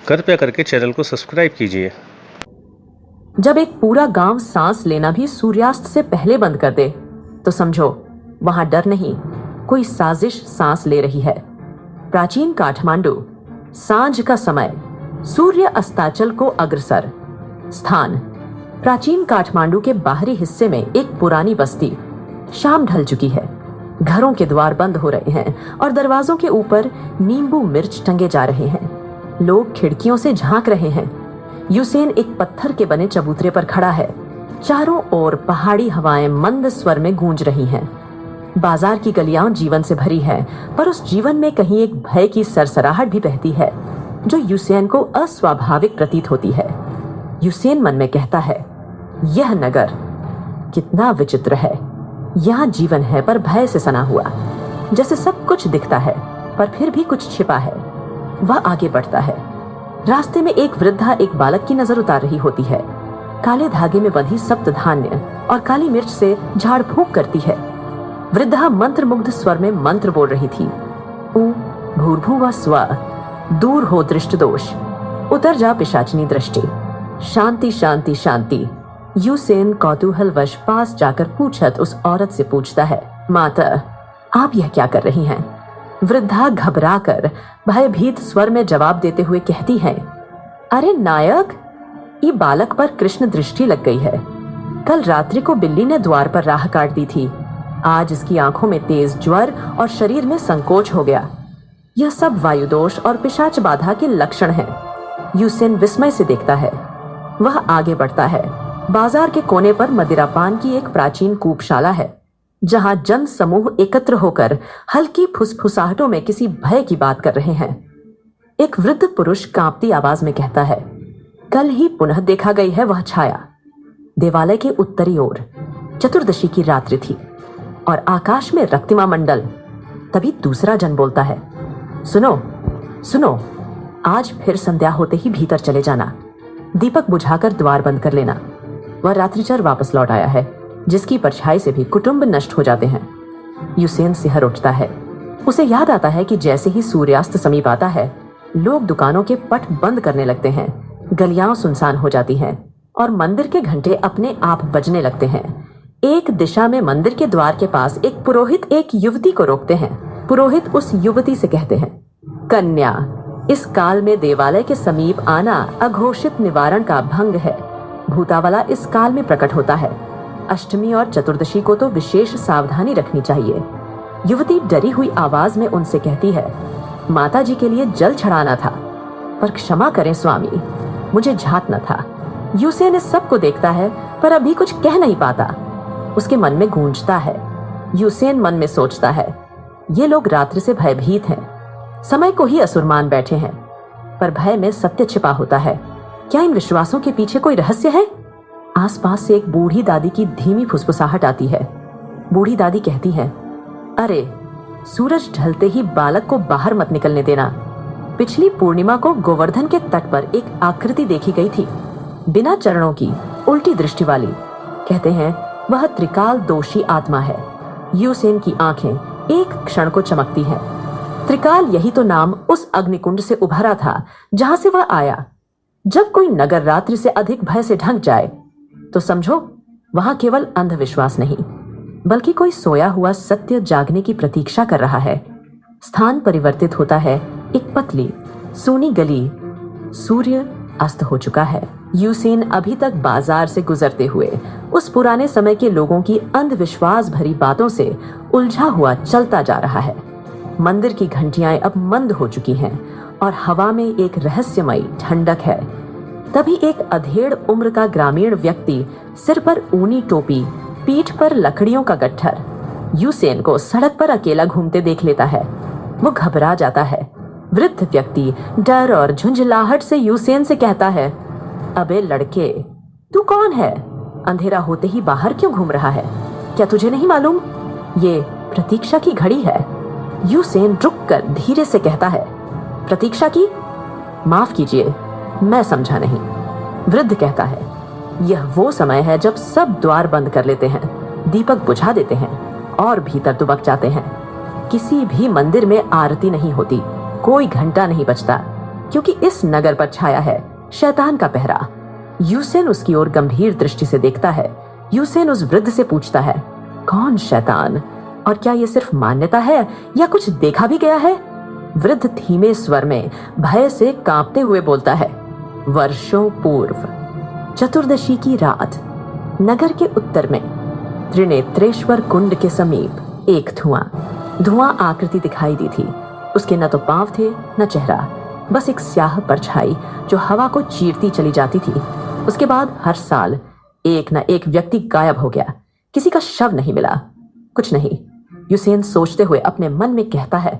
कृपया करके चैनल को सब्सक्राइब कीजिए। जब एक पूरा गांव सांस लेना भी सूर्यास्त से पहले बंद कर दे तो समझो वहां डर नहीं, कोई साजिश सांस ले रही है। प्राचीन काठमांडू, सांझ का समय, सूर्य अस्ताचल को अग्रसर। स्थान प्राचीन काठमांडू के बाहरी हिस्से में एक पुरानी बस्ती। शाम ढल चुकी है, घरों के द्वार बंद हो रहे हैं और दरवाजों के ऊपर नींबू मिर्च टंगे जा रहे हैं। लोग खिड़कियों से झांक रहे हैं। यूसेन एक पत्थर के बने चबूतरे पर खड़ा है। चारों ओर पहाड़ी हवाएं मंद स्वर में गूंज रही हैं। बाजार की गलियां जीवन से भरी है, पर उस जीवन में कहीं एक भय की सरसराहट भी बहती है जो यूसेन को अस्वाभाविक प्रतीत होती है। यूसेन मन में कहता है, यह नगर कितना विचित्र है। यहाँ जीवन है पर भय से सना हुआ, जैसे सब कुछ दिखता है पर फिर भी कुछ छिपा है। वह आगे बढ़ता है। रास्ते में एक वृद्धा एक बालक की नजर उतार रही होती है। काले धागे में बंधी सप्तधान्य और काली मिर्च से झाड़ फूंक करती है। वृद्धा मंत्रमुग्ध स्वर में मंत्र बोल रही थी। ऊ भूर्भुवः स्वः, दूर हो दृष्ट दोष, उतर जा पिशाचिनी दृष्टि, शांति शांति शांति। यूसेन कौतूहलवश पास जाकर पूछत उस औरत से पूछता है, माता आप यह क्या कर रही हैं? वृद्धा घबराकर भयभीत स्वर में जवाब देते हुए कहती है, अरे नायक, ये बालक पर कृष्ण दृष्टि लग गई है। कल रात्रि को बिल्ली ने द्वार पर राह काट दी थी। आज इसकी आंखों में तेज ज्वर और शरीर में संकोच हो गया। यह सब वायुदोष और पिशाच बाधा के लक्षण हैं। यूसेन विस्मय से देखता है। वह आगे बढ़ता है। बाजार के कोने पर मदिरापान की एक प्राचीन कूपशाला है, जहां जन समूह एकत्र होकर हल्की फुसफुसाहटों में किसी भय की बात कर रहे हैं। एक वृद्ध पुरुष कांपती आवाज में कहता है, कल ही पुनः देखा गई है वह छाया। देवालय के उत्तरी ओर चतुर्दशी की रात्रि थी और आकाश में रक्तिमा मंडल। तभी दूसरा जन बोलता है, सुनो सुनो, आज फिर संध्या होते ही भीतर चले जाना। दीपक बुझाकर द्वार बंद कर लेना। वह रात्रिचर वापस लौट आया है, जिसकी परछाई से भी कुटुंब नष्ट हो जाते हैं। यूसेन सिहर उठता है। उसे याद आता है कि जैसे ही सूर्यास्त समीप आता है, लोग दुकानों के पट बंद करने लगते हैं, गलियां सुनसान हो जाती हैं और मंदिर के घंटे अपने आप बजने लगते हैं। एक दिशा में मंदिर के द्वार के पास एक पुरोहित एक युवती को रोकते हैं। पुरोहित उस युवती से कहते हैं, कन्या, इस काल में देवालय के समीप आना अघोषित निवारण का भंग है। भूतावला इस काल में प्रकट होता है। अष्टमी और चतुर्दशी को तो विशेष सावधानी रखनी चाहिए। युवती डरी हुई आवाज में उनसे कहती है, माता जी के लिए जल चढ़ाना था, पर क्षमा करें स्वामी, मुझे झात न था। यूसेन इस सब को देखता है पर अभी कुछ कह नहीं पाता। उसके मन में गूंजता है। यूसेन मन में सोचता है, ये लोग रात्रि से भयभीत हैं, समय को ही असुर मान बैठे हैं, पर भय में सत्य छिपा होता है। क्या इन विश्वासों के पीछे कोई रहस्य है? आसपास से एक बूढ़ी दादी की धीमी फुसफुसाहट आती है। बूढ़ी दादी कहती है, अरे सूरज ढलते ही बालक को बाहर मत निकलने देना। पिछली पूर्णिमा को गोवर्धन के तट पर एक आकृति देखी गई थी, बिना चरणों की, उल्टी दृष्टि वाली। कहते हैं वह त्रिकाल दोषी आत्मा है। यूसेन की आंखें एक क्षण को चमकती हैं। त्रिकाल, यही तो नाम उस अग्निकुंड से उभरा था जहां से वह आया। जब कोई नगर रात्रि से अधिक भय से ढक जाए तो समझो वहां केवल अंधविश्वास नहीं, बल्कि कोई सोया हुआ सत्य जागने की प्रतीक्षा कर रहा है। स्थान परिवर्तित होता है। एक पतली सूनी गली। सूर्य अस्त हो चुका है। यूसेन अभी तक बाजार से गुजरते हुए उस पुराने समय के लोगों की अंधविश्वास भरी बातों से उलझा हुआ चलता जा रहा है। मंदिर की घंटियां अब मंद हो चुकी हैं और हवा में एक रहस्यमयी ठंडक है। तभी एक अधेड़ उम्र का ग्रामीण व्यक्ति, सिर पर ऊनी टोपी, पीठ पर लकड़ियों का गट्ठर, यूसेन को सड़क पर अकेला घूमते देख लेता है। वो घबरा जाता है। वृद्ध व्यक्ति डर और झुंझलाहट से यूसेन से कहता है, अबे लड़के, तू कौन है? अंधेरा होते ही बाहर क्यों घूम रहा है? क्या तुझे नहीं मालूम ये प्रतीक्षा की घड़ी है? यूसेन रुककर धीरे से कहता है, प्रतीक्षा की? माफ कीजिए, मैं समझा नहीं। वृद्ध कहता है, यह वो समय है जब सब द्वार बंद कर लेते हैं, दीपक बुझा देते हैं और भीतर दुबक जाते हैं। किसी भी मंदिर में आरती नहीं होती, कोई घंटा नहीं बजता। क्योंकि इस नगर पर छाया है शैतान का पहरा। यूसेन उसकी ओर गंभीर दृष्टि से देखता है। यूसेन उस वृद्ध से पूछता है, कौन शैतान, और क्या यह सिर्फ मान्यता है या कुछ देखा भी गया है? वृद्ध धीमे स्वर में भय से कांपते हुए बोलता है, वर्षों पूर्व चतुर्दशी की रात नगर के उत्तर में त्रिनेत्रेश्वर कुंड के समीप एक धुआं आकृति दिखाई दी थी। उसके न तो पांव थे न चेहरा, बस एक स्याह परछाई जो हवा को चीरती चली जाती थी। उसके बाद हर साल एक न एक व्यक्ति गायब हो गया। किसी का शव नहीं मिला। कुछ नहीं। यूसेन सोचते हुए अपने मन में कहता है,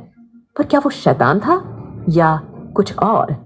पर क्या वो शैतान था या कुछ और?